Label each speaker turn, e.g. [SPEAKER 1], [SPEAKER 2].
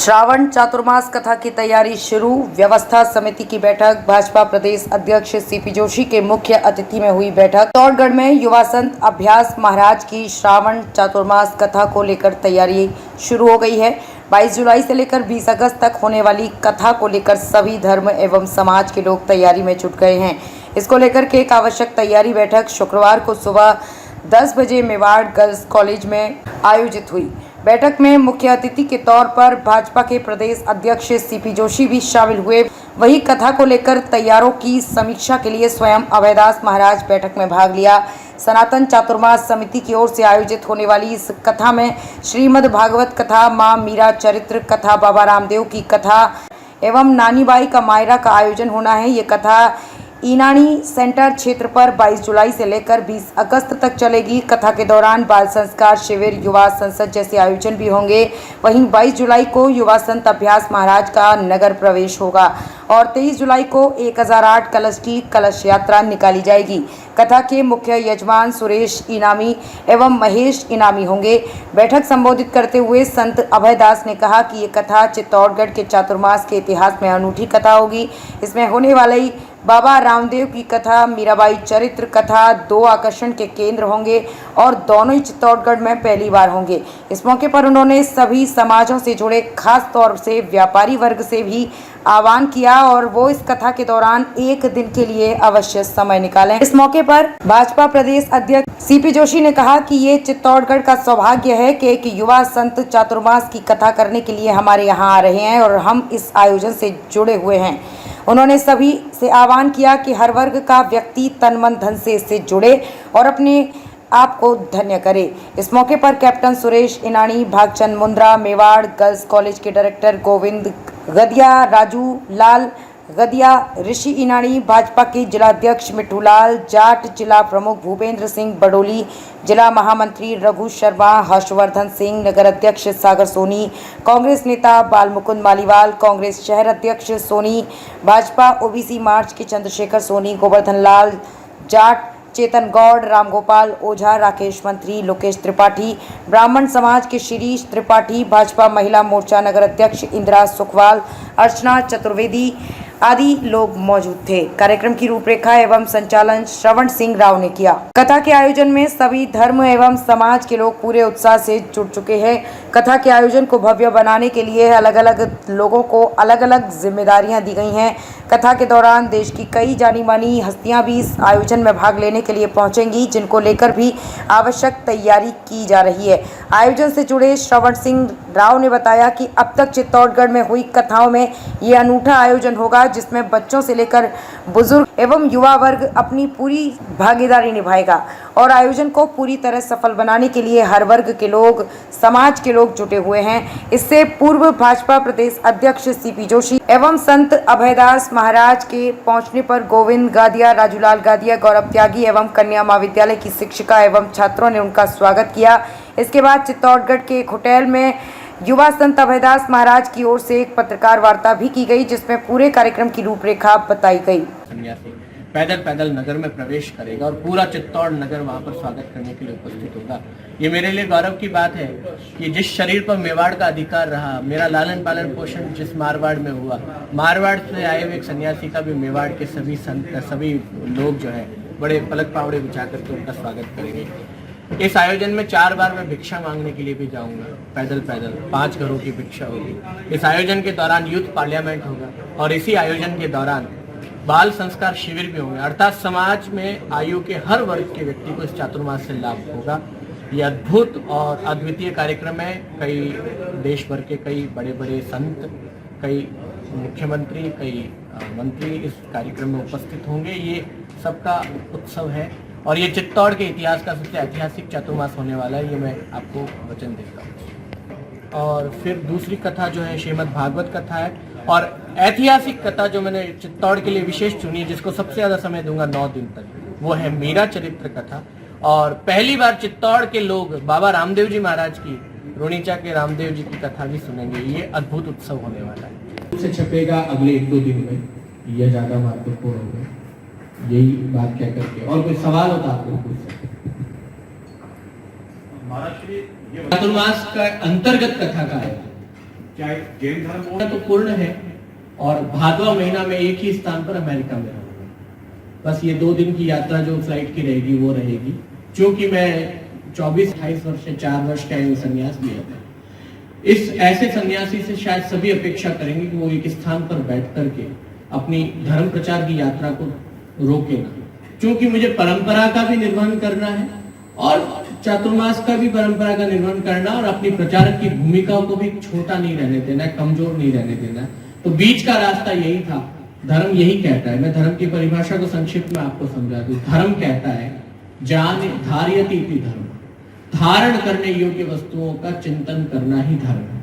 [SPEAKER 1] श्रावण चातुर्मास कथा की तैयारी शुरू। व्यवस्था समिति की बैठक। भाजपा प्रदेश अध्यक्ष सीपी जोशी के मुख्य अतिथि में हुई बैठक। चित्तौड़गढ़ में युवा संत अभ्यास महाराज की श्रावण चातुर्मास कथा को लेकर तैयारी शुरू हो गई है। 22 जुलाई से लेकर 20 अगस्त तक होने वाली कथा को लेकर सभी धर्म एवं समाज के लोग तैयारी में जुट गए हैं। इसको लेकर के एक आवश्यक तैयारी बैठक शुक्रवार को सुबह 10 बजे मेवाड़ गर्ल्स कॉलेज में आयोजित हुई। बैठक में मुख्य अतिथि के तौर पर भाजपा के प्रदेश अध्यक्ष सीपी जोशी भी शामिल हुए। वही कथा को लेकर तैयारों की समीक्षा के लिए स्वयं अभयदास महाराज बैठक में भाग लिया। सनातन चातुर्मास समिति की ओर से आयोजित होने वाली इस कथा में श्रीमद् भागवत कथा, मां मीरा चरित्र कथा, बाबा रामदेव की कथा एवं नानीबाई का मायरा का आयोजन होना है। ये कथा ईनानी सेंटर क्षेत्र पर 22 जुलाई से लेकर 20 अगस्त तक चलेगी। कथा के दौरान बाल संस्कार शिविर, युवा संसद जैसे आयोजन भी होंगे। वहीं 22 जुलाई को युवा संत अभ्यास महाराज का नगर प्रवेश होगा और 23 जुलाई को 1008 कलश की कलश यात्रा निकाली जाएगी। कथा के मुख्य यजमान सुरेश इनामी एवं महेश इनामी होंगे। बैठक संबोधित करते हुए संत अभयदास ने कहा कि ये कथा चित्तौड़गढ़ के चातुर्मास के इतिहास में अनूठी कथा होगी। इसमें होने वाली बाबा रामदेव की कथा, मीराबाई चरित्र कथा 2 आकर्षण के केंद्र होंगे और दोनों ही चित्तौड़गढ़ में पहली बार होंगे। इस मौके पर उन्होंने सभी समाजों से जुड़े, खास तौर से व्यापारी वर्ग से भी आह्वान किया और वो इस कथा के दौरान एक दिन के लिए अवश्य समय निकालें। इस मौके पर भाजपा प्रदेश अध्यक्ष सीपी जोशी ने कहा कि ये चित्तौड़गढ़ का सौभाग्य है कि एक युवा संत चातुर्मास की कथा करने के लिए हमारे यहाँ आ रहे हैं और हम इस आयोजन से जुड़े हुए हैं। उन्होंने सभी से आह्वान किया कि हर वर्ग का व्यक्ति तन मन धन से इससे जुड़े और अपने आप को धन्य करे। इस मौके पर captain Suresh इनानी, Bhagchand Mundra, Mewar girls college के डायरेक्टर गोविंद गदिया, राजू लाल गदिया, ऋषि इनानी, भाजपा के जिला अध्यक्ष मिठूलाल जाट, जिला प्रमुख भूपेंद्र सिंह बडोली, जिला महामंत्री रघु शर्मा, हर्षवर्धन सिंह, नगर अध्यक्ष सागर सोनी, कांग्रेस नेता बालमुकुंद मालीवाल, कांग्रेस शहर अध्यक्ष सोनी, भाजपा ओबीसी मार्च के चंद्रशेखर सोनी, गोवर्धन लाल जाट, चेतन गौड़, रामगोपाल ओझा, राकेश मंत्री, लोकेश त्रिपाठी, ब्राह्मण समाज के शिरीष त्रिपाठी, भाजपा महिला मोर्चा नगर अध्यक्ष इंदिरा सुखवाल, अर्चना चतुर्वेदी आदि लोग मौजूद थे। कार्यक्रम की रूपरेखा एवं संचालन श्रवण सिंह राव ने किया। कथा के आयोजन में सभी धर्म एवं समाज के लोग पूरे उत्साह से जुट चुके हैं। कथा के आयोजन को भव्य बनाने के लिए अलग अलग लोगों को अलग अलग जिम्मेदारियां दी गई हैं। कथा के दौरान देश की कई जानी मानी हस्तियां भी इस आयोजन में भाग लेने के लिए पहुंचेंगी, जिनको लेकर भी आवश्यक तैयारी की जा रही है। आयोजन से जुड़े श्रवण सिंह राव ने बताया कि अब तक चित्तौड़गढ़ में हुई कथाओं में ये अनूठा आयोजन होगा, जिसमें बच्चों से लेकर बुजुर्ग एवं युवा वर्ग अपनी पूरी भागीदारी निभाएगा और आयोजन को पूरी तरह सफल बनाने के लिए हर वर्ग के लोग, समाज के लोग जुटे हुए हैं। इससे पूर्व भाजपा प्रदेश अध्यक्ष सीपी जोशी एवं संत अभयदास महाराज के पहुंचने पर गोविंद गादिया, राजूलाल गादिया, गौरव त्यागी एवं कन्या महाविद्यालय की शिक्षिका एवं छात्रों ने उनका स्वागत किया। इसके बाद चित्तौड़गढ़ के एक होटल में युवा संत अभयदास महाराज की ओर से एक पत्रकार वार्ता भी की गई, जिसमें पूरे कार्यक्रम की रूपरेखा बताई गई।
[SPEAKER 2] पैदल पैदल नगर में प्रवेश करेगा और पूरा चित्तौड़ नगर वहां पर स्वागत करने के लिए उपस्थित होगा। ये मेरे लिए गौरव की बात है कि जिस शरीर पर मेवाड़ का अधिकार रहा, मेरा लालन पालन पोषण जिस मारवाड़ में हुआ, मारवाड़ से आए हुए एक सन्यासी का भी मेवाड़ के सभी संत, सभी लोग जो है बड़े पलक पावड़े बिछा करके उनका स्वागत करेंगे। इस आयोजन में 4 बार मैं भिक्षा मांगने के लिए भी जाऊंगा, पैदल पैदल 5 घरों की भिक्षा होगी। इस आयोजन के दौरान यूथ पार्लियामेंट होगा और इसी आयोजन के दौरान बाल संस्कार शिविर भी होंगे, अर्थात समाज में आयु के हर वर्ग के व्यक्ति को इस चातुर्मास से लाभ होगा। ये अद्भुत और अद्वितीय कार्यक्रम है। कई देश भर के कई बड़े बड़े संत, कई मुख्यमंत्री, कई मंत्री इस कार्यक्रम में उपस्थित होंगे। ये सबका उत्सव है और ये चित्तौड़ के इतिहास का सबसे ऐतिहासिक चातुर्मास होने वाला है, ये मैं आपको वचन देता हूँ। और फिर दूसरी कथा जो है श्रीमद् भागवत कथा है और ऐतिहासिक कथा जो मैंने चित्तौड़ के लिए विशेष चुनी, जिसको सबसे ज्यादा समय दूंगा 9 दिन तक, वो है मीरा चरित्र कथा। और पहली बार चित्तौड़ के लोग बाबा रामदेव जी महाराज की, रोनीचा के रामदेव जी की कथा भी सुनेंगे। ये अद्भुत उत्सव होने वाला है।
[SPEAKER 3] से छपेगा अगले 1-2 दिन में, यह ज्यादा महत्वपूर्ण होगा। यही बात कह करके और कोई सवाल होता आपको पूछ सकते। चातुर्मास का अंतर्गत कथा का है
[SPEAKER 4] चाहे जैन धर्म हो
[SPEAKER 2] तो पूर्ण है और भादवा महीना में एक ही स्थान पर अमेरिका में रहूंगा। बस ये 2 दिन की यात्रा जो फ्लाइट की रहेगी वो रहेगी, क्योंकि मैं 24-28 वर्ष से 4 वर्ष का ये संन्यास लिया था। इस ऐसे सन्यासी से शायद सभी अपेक्षा करेंगे कि वो एक स्थान पर बैठ करके अपनी धर्म प्रचार की यात्रा को रोके ना, क्योंकि मुझे परंपरा का भी निर्वहन करना है और चातुर्मास का भी परंपरा का निर्वहन करना और अपनी प्रचारक की भूमिका को भी छोटा नहीं रहने देना, कमजोर नहीं रहने देना। तो बीच का रास्ता यही था। धर्म यही कहता है, मैं धर्म की परिभाषा को संक्षिप्त में आपको समझा दूं। धर्म कहता है जाने धार्यति इति धर्म, धारण करने योग्य वस्तुओं का चिंतन करना ही धर्म है।